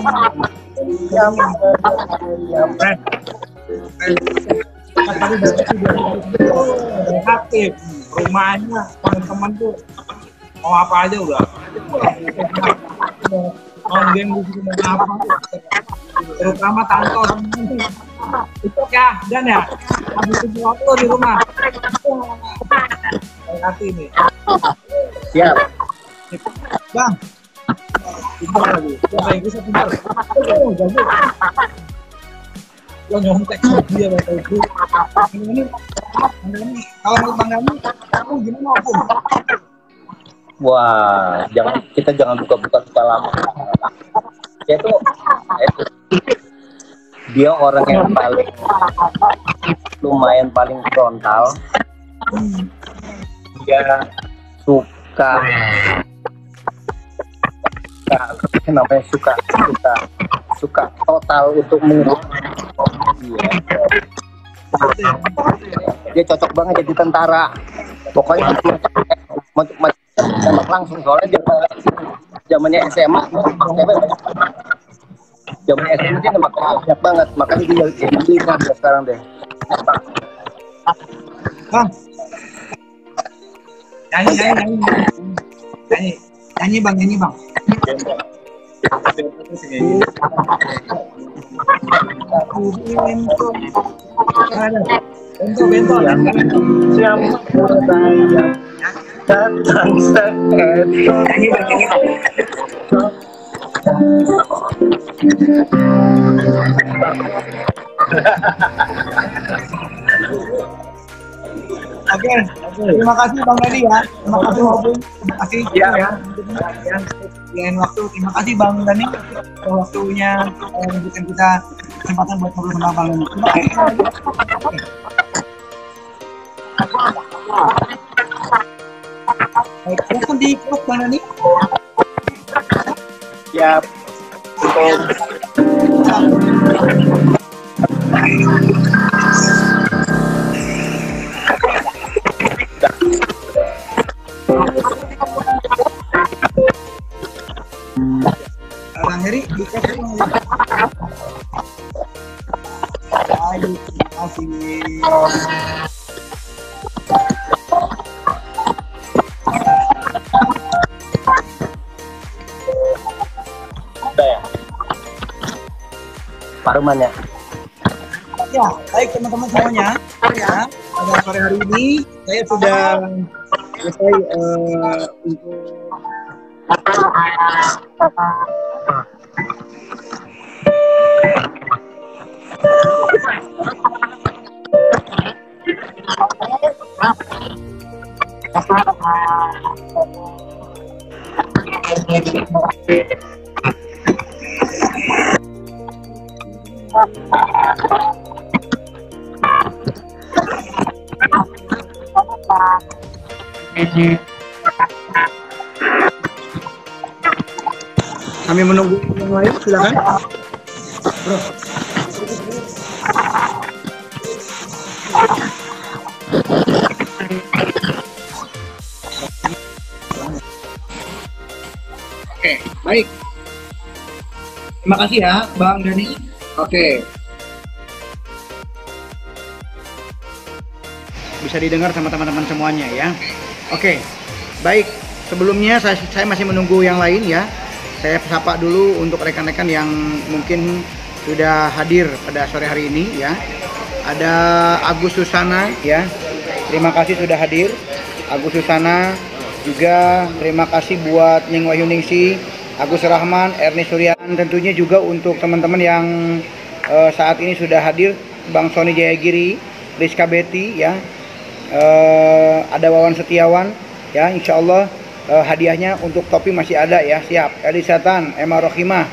S3: aktif rumahnya teman-teman tuh mau apa aja udah game di sini mau apa terutama Tanto itu ya dan ya habis itu waktu di rumah hati nih
S2: Siap.
S3: bang pintar lagi bahasa Inggrisnya pintar jadi lo nyontek dia bahasa Inggris ini kalau menurut bang Dani kamu gimana aku
S2: Wah, kita jangan buka-buka lama. Itu dia orang yang paling lumayan paling frontal. Dia suka total untuk mengurus dia cocok banget jadi tentara. Pokoknya tembak langsung soalnya dia zamannya SMA dia nembak banyak banget, makanya dia jadi dia sekarang deh.
S3: Bang nyanyi bang bento
S2: Siapa saya datang sekali.
S3: Oke, terima kasih Bang Dani ya. Terima kasih Obung. Terima kasih ya. Lain waktu. Terima kasih Bang Dani waktunya memberikan kita kesempatan buat ngobrol sama Bang Dani. Terima kasih. Baik, silakan di close Bang Dani.
S2: Siap.
S3: Bang Heri, di close Bang Heri. Ayo, terima kasih.
S2: Paruman ya.
S3: Ya, baik teman-teman semuanya. Ya, pada sore hari ini saya sudah selesai untuk kami menunggu yang lain, silakan. Bro. Oke, baik. Terima kasih ya, Bang Dani. Oke. Bisa didengar sama teman-teman semuanya ya. Oke, baik. Sebelumnya saya masih menunggu yang lain ya. Saya sapa dulu untuk rekan-rekan yang mungkin sudah hadir pada sore hari ini ya. Ada Agus Susana ya. Terima kasih sudah hadir. Agus Susana juga terima kasih buat Nyeng Wahyuningsi, Agus Rahman, Erni Suryan, tentunya juga untuk teman-teman yang saat ini sudah hadir, Bang Sony Jayagiri, Rizka Betty ya. Ada Wawan Setiawan ya, insya Allah hadiahnya untuk topi masih ada ya. Siap. Elisatan, Emma Rohimah,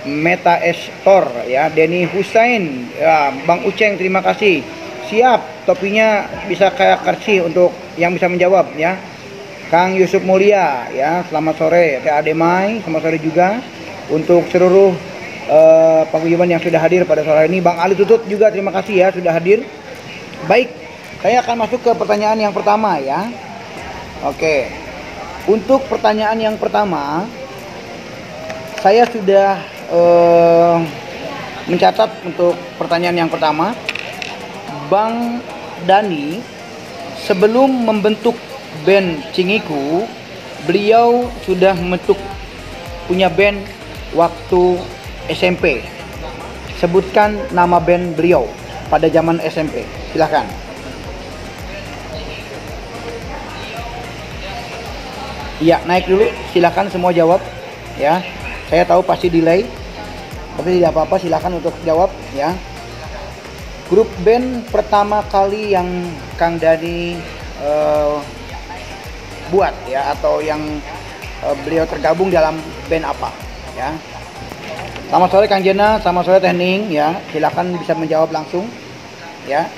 S3: Meta Estor ya, Denny Husain ya, Bang Uceng terima kasih. Siap, topinya bisa kayak kasih untuk yang bisa menjawab ya. Kang Yusuf Mulia ya, selamat sore. Teh Ademai, selamat sore juga. Untuk seluruh paguyuban yang sudah hadir pada sore ini. Bang Ali Tutut juga terima kasih ya sudah hadir. Baik, saya akan masuk ke pertanyaan yang pertama ya. Oke, untuk pertanyaan yang pertama saya sudah mencatat untuk pertanyaan yang pertama. Bang Dani sebelum membentuk band Cingiku, beliau sudah membentuk punya band waktu SMP. Sebutkan nama band beliau pada zaman SMP. Silahkan. Iya, naik dulu. Silahkan semua jawab. Ya, saya tahu pasti delay, tapi tidak apa-apa. Silahkan untuk jawab. Ya. Grup band pertama kali yang Kang Dani buat ya, atau yang beliau tergabung dalam band apa? Ya. Selamat sore Kang Jena, selamat sore Teh Ning ya. Silakan bisa menjawab langsung. Ya.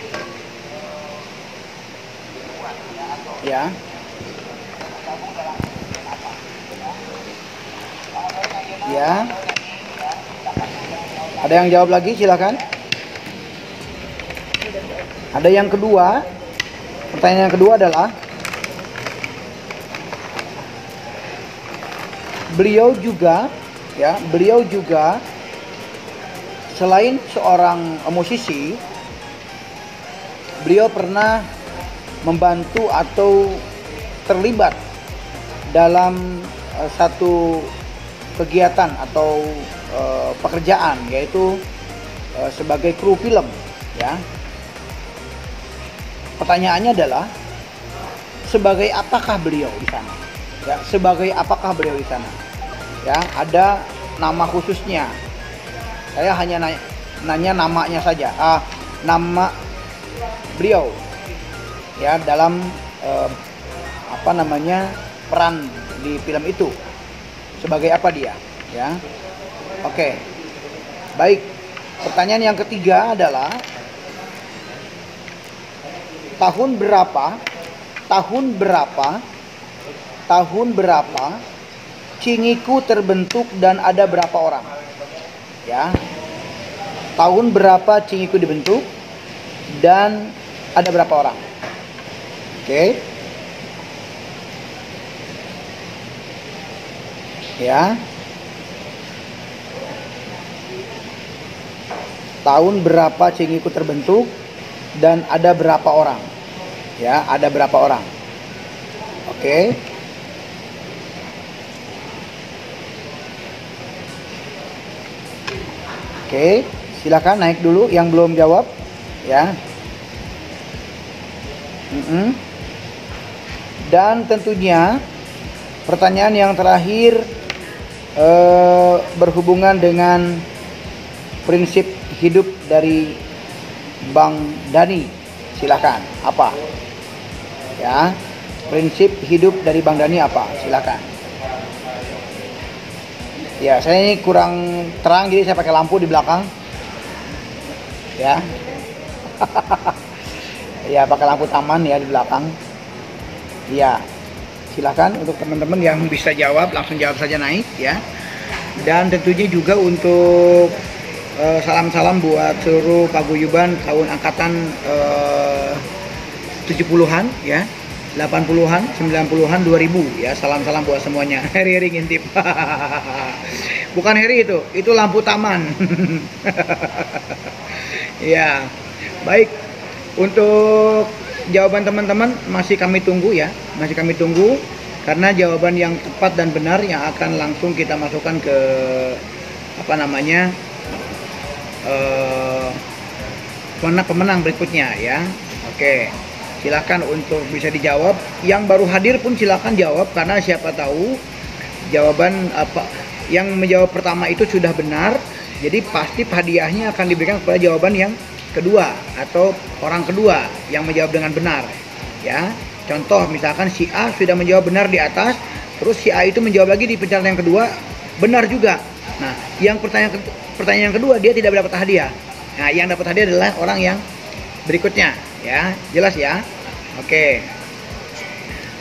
S3: Ya. Ya. Ada yang jawab lagi silakan. Ada yang kedua. Pertanyaan yang kedua adalah beliau juga selain seorang musisi, beliau pernah membantu atau terlibat dalam satu kegiatan atau pekerjaan, yaitu sebagai kru film ya. Pertanyaannya adalah sebagai apakah beliau di sana? Ya, sebagai apakah beliau di sana? Ya, ada nama khususnya. Saya hanya nanya namanya saja. Nama beliau ya dalam peran di film itu. Sebagai apa dia? Ya. Oke. Baik. Pertanyaan yang ketiga adalah tahun berapa Cingiku terbentuk dan ada berapa orang? Ya. Tahun berapa Cingiku dibentuk dan ada berapa orang? Oke. Ya. Tahun berapa Cingiku terbentuk dan ada berapa orang? Ya, ada berapa orang? Oke. Oke, silakan naik dulu yang belum jawab, ya. Dan tentunya pertanyaan yang terakhir berhubungan dengan prinsip hidup dari Bang Dani. Silakan, apa? Ya, prinsip hidup dari Bang Dani apa? Silakan. Ya, saya ini kurang terang jadi saya pakai lampu di belakang. Ya. Ya, pakai lampu taman ya di belakang. Ya. Silakan untuk teman-teman yang bisa jawab langsung jawab saja naik ya. Dan tentunya juga untuk salam-salam buat seluruh paguyuban tahun angkatan 70-an ya, 80-an, 90-an, 2000 ya. Salam-salam buat semuanya. Heri-heri ngintip. Bukan Heri itu lampu taman. Ya. Baik. Untuk jawaban teman-teman masih kami tunggu ya. Masih kami tunggu karena jawaban yang tepat dan benar yang akan langsung kita masukkan ke pemenang berikutnya ya. Oke, silakan untuk bisa dijawab. Yang baru hadir pun silakan jawab karena siapa tahu jawaban apa yang menjawab pertama itu sudah benar. Jadi pasti hadiahnya akan diberikan kepada jawaban yang kedua atau orang kedua yang menjawab dengan benar. Ya, contoh misalkan si A sudah menjawab benar di atas, Terus si A itu menjawab lagi di pencarian yang kedua, benar juga. Nah, yang pertanyaan yang kedua dia tidak dapat hadiah. Nah, yang dapat hadiah adalah orang yang berikutnya, ya. Jelas ya? Oke.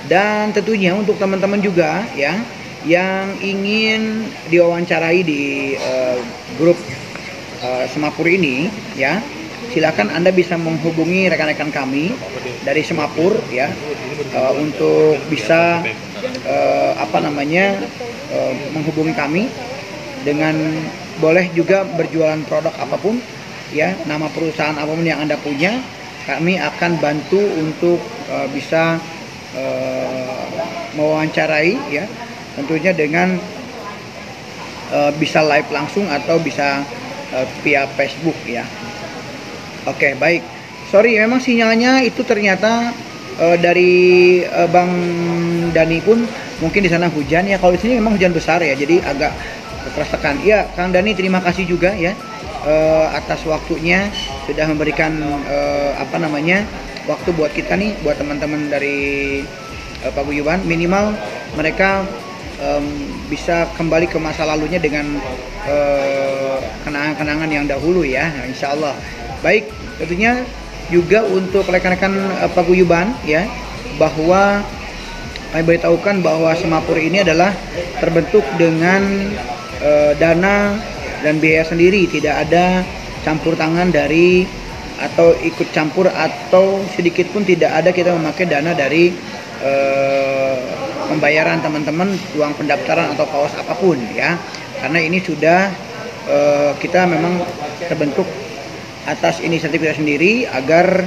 S3: Dan tentunya untuk teman-teman juga ya yang ingin diwawancarai di grup Semapur ini ya, silakan Anda bisa menghubungi rekan-rekan kami dari Semapur ya, untuk bisa menghubungi kami dengan boleh juga berjualan produk apapun ya, nama perusahaan apapun yang Anda punya, kami akan bantu untuk bisa mewawancarai ya, tentunya dengan bisa live langsung atau bisa via Facebook ya. Oke, baik. Sorry, memang sinyalnya itu ternyata dari Bang Dani pun mungkin di sana hujan ya. Kalau di sini memang hujan besar ya, jadi agak tertekan. Ya, Kang Dani terima kasih juga ya atas waktunya sudah memberikan waktu buat kita nih, buat teman-teman dari paguyuban, minimal mereka bisa kembali ke masa lalunya dengan kenangan-kenangan yang dahulu ya, insya Allah. Baik, tentunya juga untuk rekan-rekan paguyuban ya, bahwa kami beritahukan bahwa Semapur ini adalah terbentuk dengan dana dan biaya sendiri, tidak ada campur tangan dari atau ikut campur atau sedikit pun tidak ada kita memakai dana dari pembayaran teman-teman, uang pendaftaran atau kaos apapun ya, karena ini sudah kita memang terbentuk atas inisiatif kita sendiri agar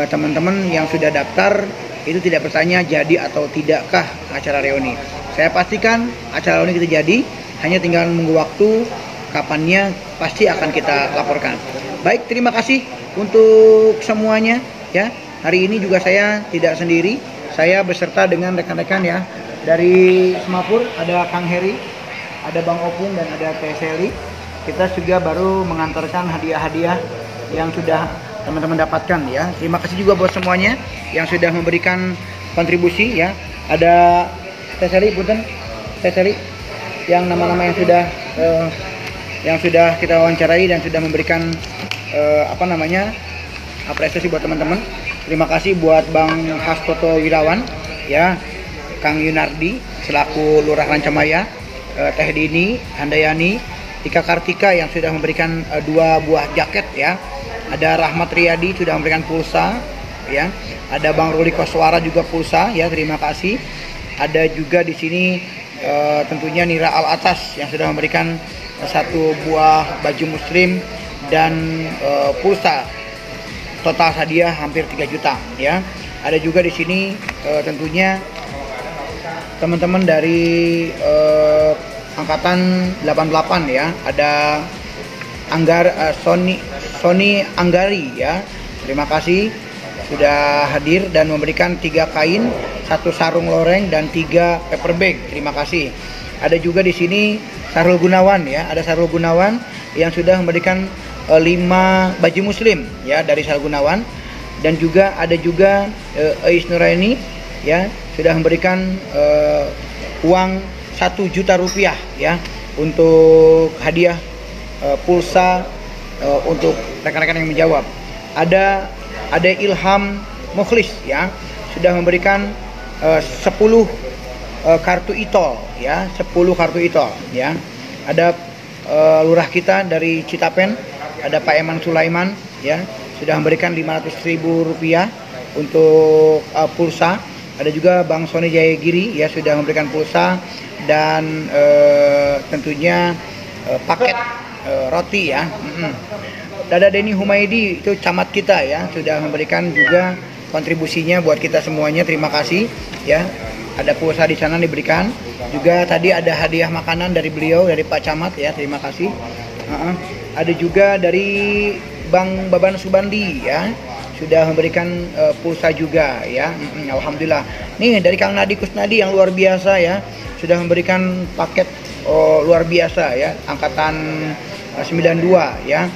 S3: teman-teman yang sudah daftar itu tidak bertanya jadi atau tidakkah acara reuni. Saya pastikan acara reuni kita jadi, hanya tinggal menunggu waktu kapannya, pasti akan kita laporkan. Baik, terima kasih untuk semuanya ya. Hari ini juga saya tidak sendiri, saya beserta dengan rekan-rekan ya dari Semapur, ada Kang Heri, ada Bang Opung, dan ada Teh Seli. Kita juga baru mengantarkan hadiah-hadiah yang sudah teman-teman dapatkan ya. Terima kasih juga buat semuanya yang sudah memberikan kontribusi ya. Ada Teh Seli, punten Teh Seli, yang nama-nama yang sudah kita wawancarai dan sudah memberikan apresiasi buat teman-teman. Terima kasih buat Bang Hastoto Wirawan ya, Kang Yunardi selaku Lurah Rancamaya, Teh Dini Handayani, Tika Kartika yang sudah memberikan 2 buah jaket ya. Ada Rahmat Riyadi sudah memberikan pulsa ya. Ada Bang Ruli Koswara juga pulsa ya, terima kasih. Ada juga di sini tentunya Nira Al Atas yang sudah memberikan 1 buah baju muslim dan pulsa. Total hadiah hampir 3 juta ya. Ada juga di sini tentunya teman-teman dari angkatan 88 ya. Ada Sony Anggari ya. Terima kasih sudah hadir dan memberikan 3 kain, 1 sarung loreng dan 3 paper bag. Terima kasih. Ada juga di sini Sarul Gunawan ya. Ada Sarul Gunawan yang sudah memberikan 5 baju muslim ya dari Sarul Gunawan, dan juga ada juga Ais Nuraini ya sudah memberikan uang 1 juta rupiah ya untuk hadiah pulsa untuk rekan-rekan yang menjawab. Ada Ilham Mukhlis ya sudah memberikan 10 kartu e-tol ya, 10 kartu e-tol ya. Ada lurah kita dari Citapen, ada Pak Eman Sulaiman ya sudah memberikan 500.000 rupiah untuk pulsa. Ada juga Bang Sony Jayagiri ya sudah memberikan pulsa dan tentunya paket roti ya. Ada Denny Humaydi, itu camat kita ya, sudah memberikan juga kontribusinya buat kita semuanya. Terima kasih ya. Ada pulsa di sana diberikan. Juga tadi ada hadiah makanan dari beliau, dari Pak Camat ya, terima kasih. Ada juga dari Bang Baban Subandi ya, sudah memberikan pulsa juga ya. Alhamdulillah. Nih dari Kang Nadi Kusnadi yang luar biasa ya, sudah memberikan paket luar biasa ya, angkatan 92 ya.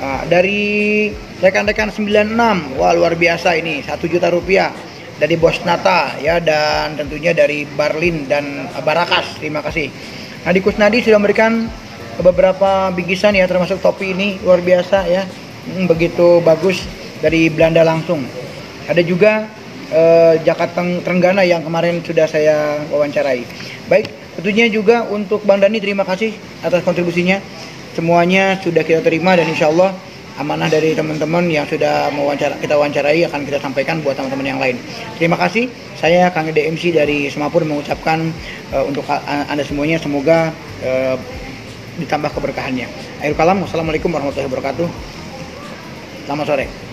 S3: Dari rekan-rekan 96, wah luar biasa ini, 1 juta rupiah. dari Bos Nata ya, dan tentunya dari Barlin dan Barakas. Terima kasih. Nadi Kusnadi sudah memberikan beberapa bingkisan ya, termasuk topi ini luar biasa ya. Begitu bagus, dari Belanda langsung. Ada juga Jakarta Trenggana yang kemarin sudah saya wawancarai. Baik, tentunya juga untuk Bang Dani, terima kasih atas kontribusinya. Semuanya sudah kita terima dan insya Allah amanah dari teman-teman yang sudah kita wawancarai akan kita sampaikan buat teman-teman yang lain. Terima kasih. Saya Kang DMC dari Semapur mengucapkan untuk Anda semuanya semoga ditambah keberkahannya. Akhir kalam, wassalamualaikum warahmatullahi wabarakatuh. Selamat sore.